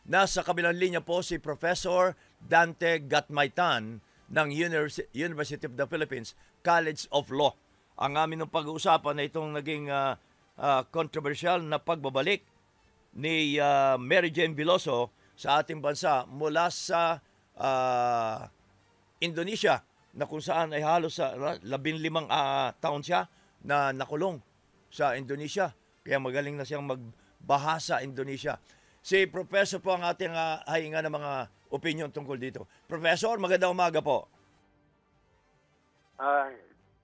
Nasa kabilang linya po si Professor Dante Gatmaitan ng University of the Philippines College of Law. Ang amin ng pag-uusapan na itong naging controversial na pagbabalik ni Mary Jane Veloso sa ating bansa mula sa Indonesia, na kung saan ay halos sa 15 taon siya na nakulong sa Indonesia. Kaya magaling na siyang magbahasa Indonesia. Si Professor po ang ating hainga ng mga opinion tungkol dito. Professor, magandang umaga po.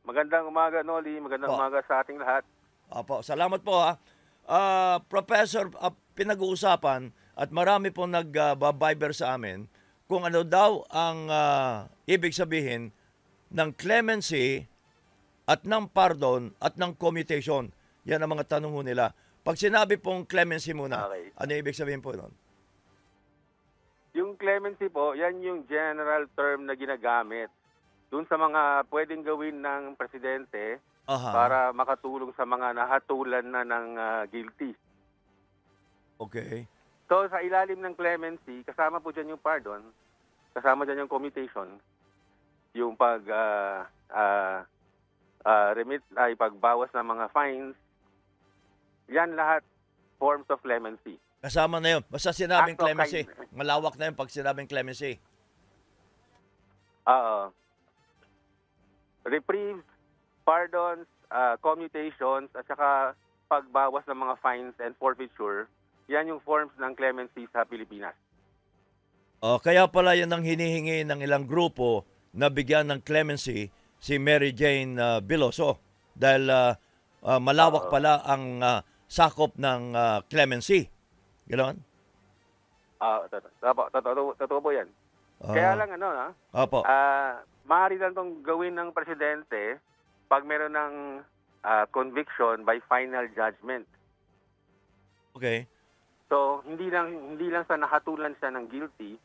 Magandang umaga, Noli. Magandang umaga sa ating lahat. Opo, salamat po ha. Professor, pinag-uusapan at marami pong nag-viber sa amin kung ano daw ang ibig sabihin ng clemency at ng pardon at ng commutation. Yan ang mga tanong ho nila. Pag sinabi pong clemency muna, Okay. ano ibig sabihin po nun? Yung clemency po, yan yung general term na ginagamit dun sa mga pwedeng gawin ng presidente para makatulong sa mga nahatulan na ng guilty. Okay. So sa ilalim ng clemency, kasama po dyan yung pardon, kasama dyan yung commutation, yung pagbawas ng mga fines, yan lahat forms of clemency. Kasama na yun. Basta sinabing Act of clemency. kindness. Malawak na yun pag sinabing clemency. Reprieves, pardons, commutations, at saka pagbawas ng mga fines and forfeiture, yan yung forms ng clemency sa Pilipinas. Kaya pala yan ang hinihingi ng ilang grupo na bigyan ng clemency si Mary Jane Veloso. Dahil malawak pala ang sakop ng clemency. Ganoon? Totoo po yan. Kaya lang Opo. maaari lang itong gawin ng presidente pag meron ng conviction by final judgment. Okay. So, hindi lang sa nahatulan siya ng guilty,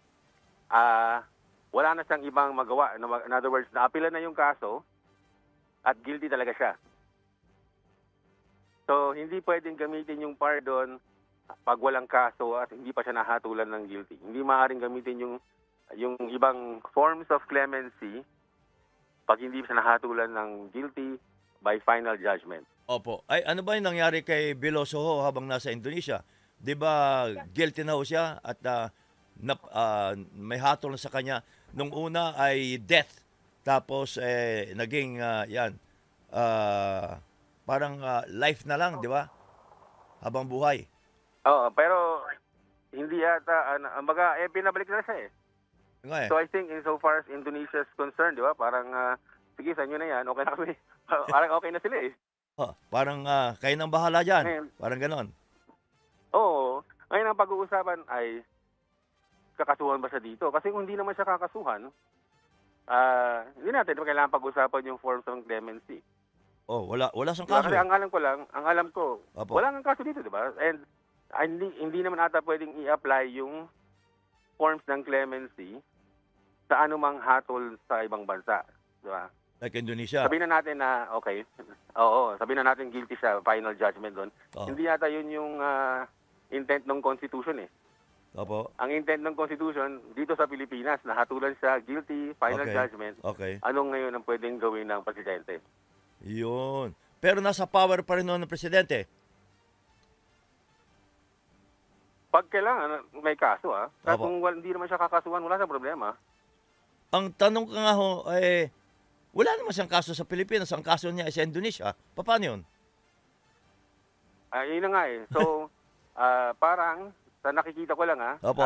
wala na siyang ibang magawa. In other words, naapila na yung kaso at guilty talaga siya. So, hindi pwedeng gamitin yung pardon pag walang kaso at hindi pa siya nahatulan ng guilty. Hindi maaaring gamitin yung ibang forms of clemency pag hindi siya nahatulan ng guilty by final judgment. Opo. Ay, ano ba yung nangyari kay Veloso ho habang nasa Indonesia? 'Di ba guilty na ho siya at may hatol na sa kanya. Nung una ay death. Tapos naging parang life na lang, 'di ba? Habang buhay. Oo, pero hindi yata pinabalik na siya eh. Nga eh. So I think insofar as Indonesia is concerned, di ba? Parang sige, sa inyo na yan. Okay na kami. Parang okay na sila eh. Parang kayo nang bahala diyan. Ngayon, Parang ganon. oo. Ngayon ang pag-uusapan ay kakasuhan ba siya dito? Kasi kung hindi naman siya kakasuhan, hindi natin kailangan pag-usapan yung forms of clemency. Wala siyang Diba? kaso. Kasi ang alam ko, Opo. wala nang kaso dito, di ba? And hindi naman ata pwedeng i-apply yung forms ng clemency sa anumang hatol sa ibang bansa, di ba? Like Indonesia. Sabihin na natin na okay. Oo, sabihin na natin guilty siya, final judgment doon. Hindi yata yun yung intent ng Constitution eh. Opo. Ang intent ng Constitution dito sa Pilipinas, nahatulan siya guilty, final judgment. Okay. Anong ngayon ang pwedeng gawin ng presidente? Yun. Pero nasa power pa rin noon ng presidente. Pag kailangan, may kaso Kasi Opo. kung hindi naman siya kakasuhan, wala siyang problema. Ang tanong ko nga ho, wala naman siyang kaso sa Pilipinas. Ang kaso niya ay sa Indonesia. Paano yun? Yun na nga eh. So, parang, sa nakikita ko lang Opo.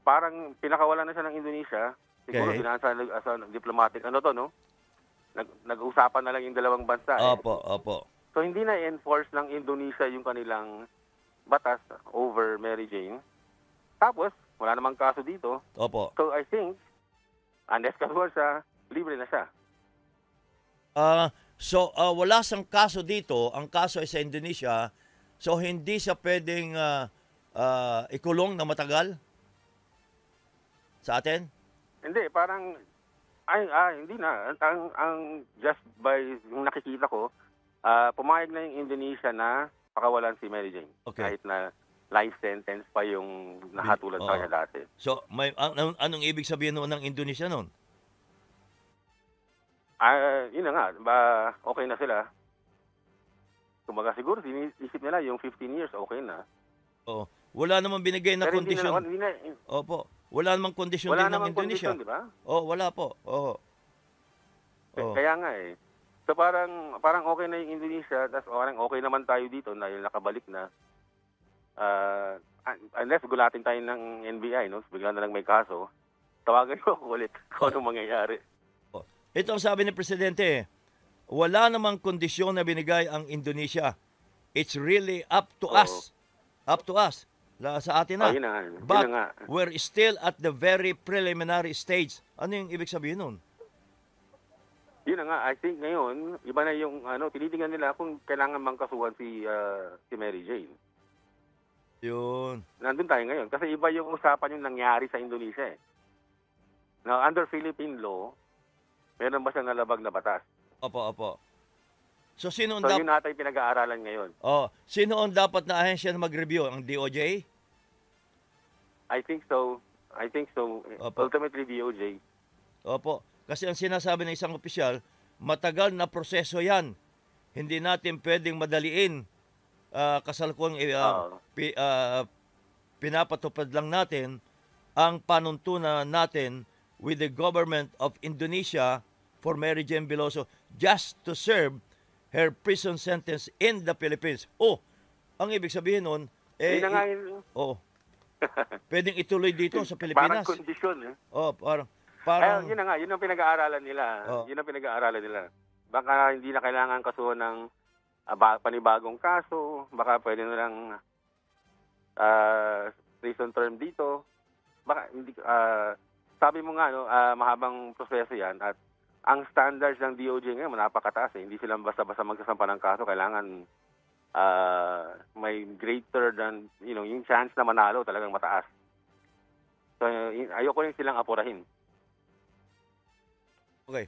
parang pinakawalan na siya ng Indonesia. Siguro, Okay. sa diplomatic, no? Nag-usapan na lang yung dalawang bansa. Opo. So, hindi na enforce ng Indonesia yung kanilang batas over Mary Jane. Tapos, wala namang kaso dito. Opo. So, I think, unless kasuhan siya, libre na siya. Wala siyang kaso dito. Ang kaso ay sa Indonesia. So, hindi siya pwedeng ikulong na matagal sa atin? Hindi, parang, hindi na. Ang just by yung nakikita ko, pumayag na yung Indonesia na pakawalan si Mary Jane. Okay. Kahit na life sentence pa yung nahatulan sa Oo. kanya dati. So, anong ibig sabihin noon ng Indonesia noon? Yun na nga, okay na sila. Kumbaga siguro, isip nila yung 15 years, okay na. Oo. Wala namang binigay na Pero hindi kondisyon. na, Opo. Wala namang kondisyon wala din ng namang Indonesia. kondisyon, di ba? Oh, wala po. Oo. Oo. Kaya nga eh. So parang okay na yung Indonesia, tapos parang okay naman tayo dito dahil nakabalik na. Unless gulatin tayo ng NBI, no? Bigla na lang may kaso, tawagan ko ako ulit kung anong mangyayari. Oh. Ito ang sabi ni Presidente, wala namang kondisyon na binigay ang Indonesia. It's really up to Oo. us. Up to us. Sa atin na. Yun na nga. Yun But na nga. we're still at the very preliminary stage. Ano yung ibig sabihin nun? Yun na nga. I think ngayon, iba na yung tinitingnan nila kung kailangan bang kasuhan si Mary Jane. Yun. Nandun tayo ngayon. Kasi iba yung usapan yung nangyari sa Indonesia eh. Now, under Philippine law, meron ba siyang nalabag na batas? Opo. So, sino ang So, yun natin pinag-aaralan ngayon. sino ang dapat na ahensya na mag-review? Ang DOJ? I think so. Opo. Ultimately, DOJ. Opo. Kasi ang sinasabi ng isang opisyal, matagal na proseso yan. Hindi natin pwedeng madaliin. Kasalukuyang pinapatupad lang natin ang panuntunan natin with the government of Indonesia for Mary Jane Veloso just to serve her prison sentence in the Philippines. Ang ibig sabihin nun, Yun na nga yun. pwedeng ituloy dito sa Pilipinas. Parang kondisyon eh. Parang Yun na nga, yun ang pinag-aaralan nila. Yun ang pinag-aaralan nila. Baka hindi na kailangan kasuhan ng panibagong kaso, baka pwede na lang prison term dito. Baka hindi sabi mo nga mahabang proseso 'yan at ang standards ng DOJ ngayon napakataas eh. Hindi sila basta-basta magsasampa ng kaso, kailangan may greater than yung chance na manalo talagang mataas. So ayoko rin silang apurahin. Okay.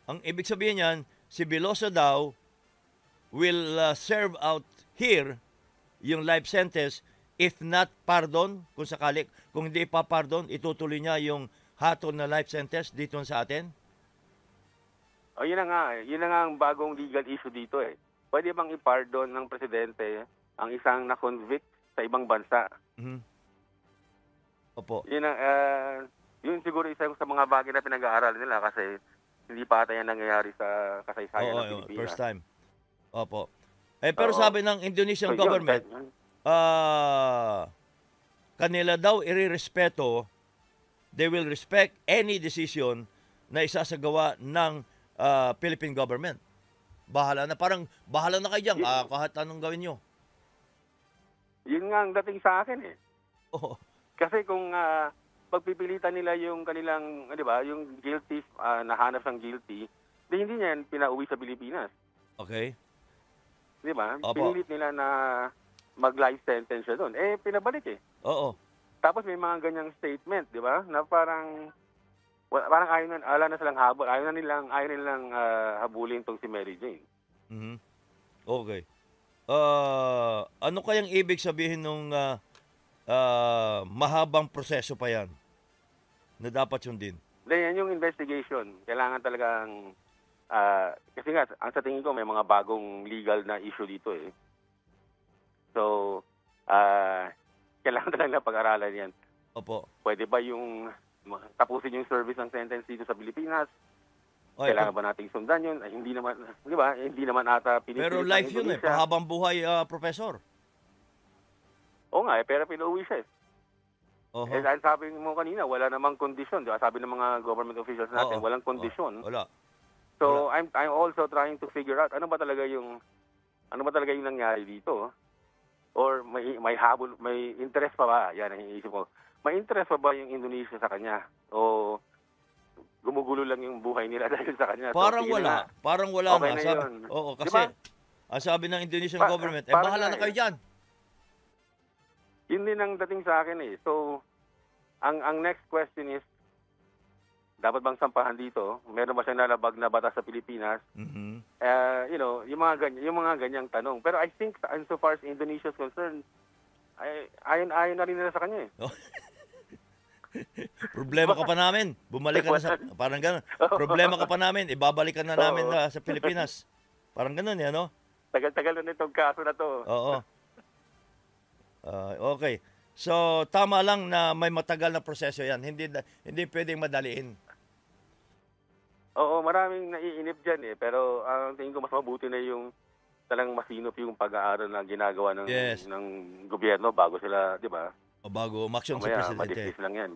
Ang ibig sabihin niyan, si Veloso daw will serve out here yung life sentence if not pardon, kung sakali, kung hindi pa pardon, itutuloy niya yung hatol na life sentence dito sa atin? Yun na nga. Yun na nga ang bagong legal issue dito eh. Pwede bang i-pardon ng presidente ang isang na-convict sa ibang bansa? Mm-hmm. Opo. Yun siguro isa sa mga bagay na pinag-aaral nila kasi hindi pa ata yan nangyayari sa kasaysayan ng Pilipinas. First time. Opo. Pero sabi ng Indonesian government, kanila daw irirespeto, they will respect any decision na isasagawa ng Philippine government. Bahala na kayo dyan, kahit anong gawin nyo. Yun nga ang dating sa akin eh. Oo. Kasi kung pagpipilitan nila yung kanilang, di ba, yung guilty, nahanap ng guilty, hindi niya yan pinauwi sa Pilipinas. Okay. Di ba? Opo. Pinilit nila na mag-life sentence siya doon. Pinabalik eh. Oo. Tapos may mga ganyang statement, di ba? Na parang ayaw na silang habol. Ayaw nilang habulin tong si Mary Jane. Mm-hmm. Okay. Ano kayang ibig sabihin nung mahabang proseso pa yan na dapat sundin? Yan yung investigation. Kailangan talagang kasi nga, ang sa tingin ko may mga bagong legal na issue dito eh. So, kailangan talaga pag-aralan yan. Opo. Pwede ba yung tapusin yung service ng sentence dito sa Pilipinas? Kailangan ba nating sundan yun? Hindi naman, di ba? Hindi naman ata pinipilit. Pero life yun eh, pahabang buhay, Professor. Oo nga pero pinuwi siya eh. Uh-huh. Dahil sabi mo kanina, wala namang kondisyon. Di ba? Sabi ng mga government officials natin, walang kondisyon. Wala. So, I'm also trying to figure out ano ba talaga yung nangyari dito? Or may habol, may interest pa ba? Yan ang iniisip ko. May interest pa ba yung Indonesia sa kanya? O gumugulo lang yung buhay nila dahil sa kanya? Parang so, wala. Parang wala okay na. Yun. Oo, kasi diba? ang sabi ng Indonesian government, bahala na kayo dyan. Yun din ang dating sa akin eh. So, ang next question is, dapat bang sampahan dito? Meron ba siyang nalabag na batas sa Pilipinas? Mhm. Yung mga ganyang tanong. Pero I think, so far as Indonesia is concerned, ayon na rin nila sa kanya eh. Problema ka pa namin. Bumalik ka na sa... Parang gano'n. Problema ka pa namin. Ibabalik ka na namin sa Pilipinas. Parang gano'n, no? Tagal-tagal na itong kaso na to. Oo. Okay. So, tama lang na may matagal na proseso yan. Hindi pwedeng madaliin. Oo, maraming naiinip dyan eh. Pero ang tingin ko mas mabuti na yung talang masinop yung pag-aaral na ginagawa ng, Yes. ng gobyerno bago sila, di ba? O bago umaksyon si Mamaya, Presidente. madismiss lang yan.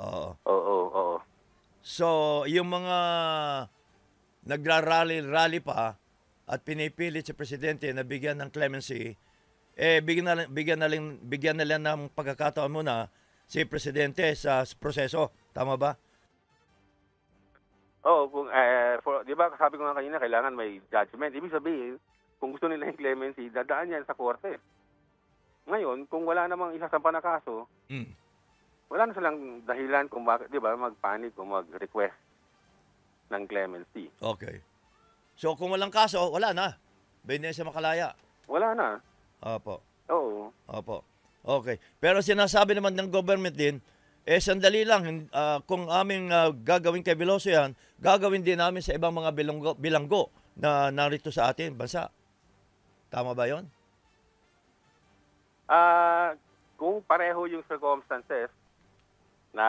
Oo. Oo. So, yung mga nagrarally pa at pinipilit si Presidente na bigyan ng clemency, bigyan na lang ng pagkakataon muna si Presidente sa proseso. Tama ba? Oo, di ba sabi ko nga kanina, kailangan may judgment. Ibig sabihin, kung gusto nila yung clemency, dadaan yan sa korte. Ngayon, kung wala namang isasampa na kaso, wala na silang dahilan kung bakit, di ba, mag-panic o mag-request ng clemency. Okay. So, kung walang kaso, wala na. Pwede na siya makalaya. Wala na. Opo. Oo. Opo. Okay. Pero sinasabi naman ng government din, sandali lang, kung aming gagawin kay Veloso yan, gagawin din namin sa ibang mga bilanggo na narito sa atin, bansa. Tama ba yon? Kung pareho yung circumstances na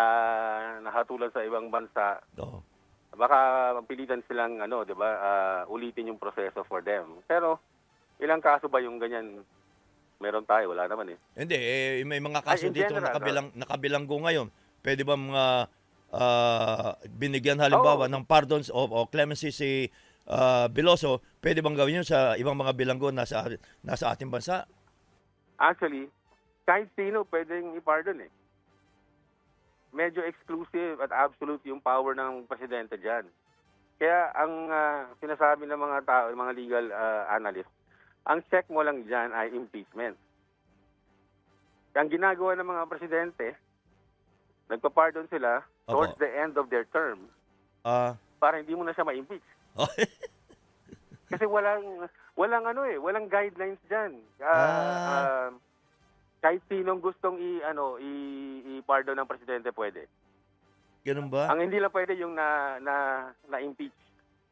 nahatulan sa ibang bansa, Oo. baka pilitan silang di ba, ulitin yung proseso for them. Pero ilang kaso ba yung ganyan? Meron tayo, wala naman eh. Hindi, may mga kaso in dito general, nakabilanggo ngayon. Pwede ba mga binigyan halimbawa ng pardons o clemency si Veloso, pwede bang gawin yun sa ibang mga bilanggo nasa ating bansa? Actually, kahit sino pwedeng i-pardon eh. Medyo exclusive at absolute yung power ng presidente dyan. Kaya ang sinasabi ng mga tao, mga legal analysts, ang check mo lang dyan ay impeachment. Ang ginagawa ng mga presidente, nagpa-pardon sila towards the end of their term para hindi mo na siya ma-impeach. Kasi walang guidelines diyan. Kahit sinong gustong i-pardon ng presidente pwede. Ganun ba? Ang hindi lang pwede yung na-impeach.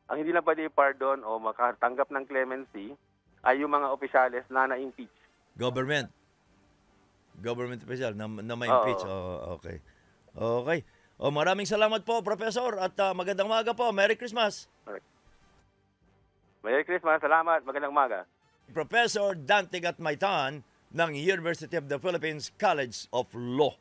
Ang hindi lang pwede i-pardon o makatanggap ng clemency ay yung mga opisyales na na-impeach. Government official na ma-impeach. Okay. Okay. Maraming salamat po, Professor, at magandang umaga po. Merry Christmas. Merry Christmas. Salamat. Magandang umaga. Professor Dante Gatmaitan ng University of the Philippines College of Law.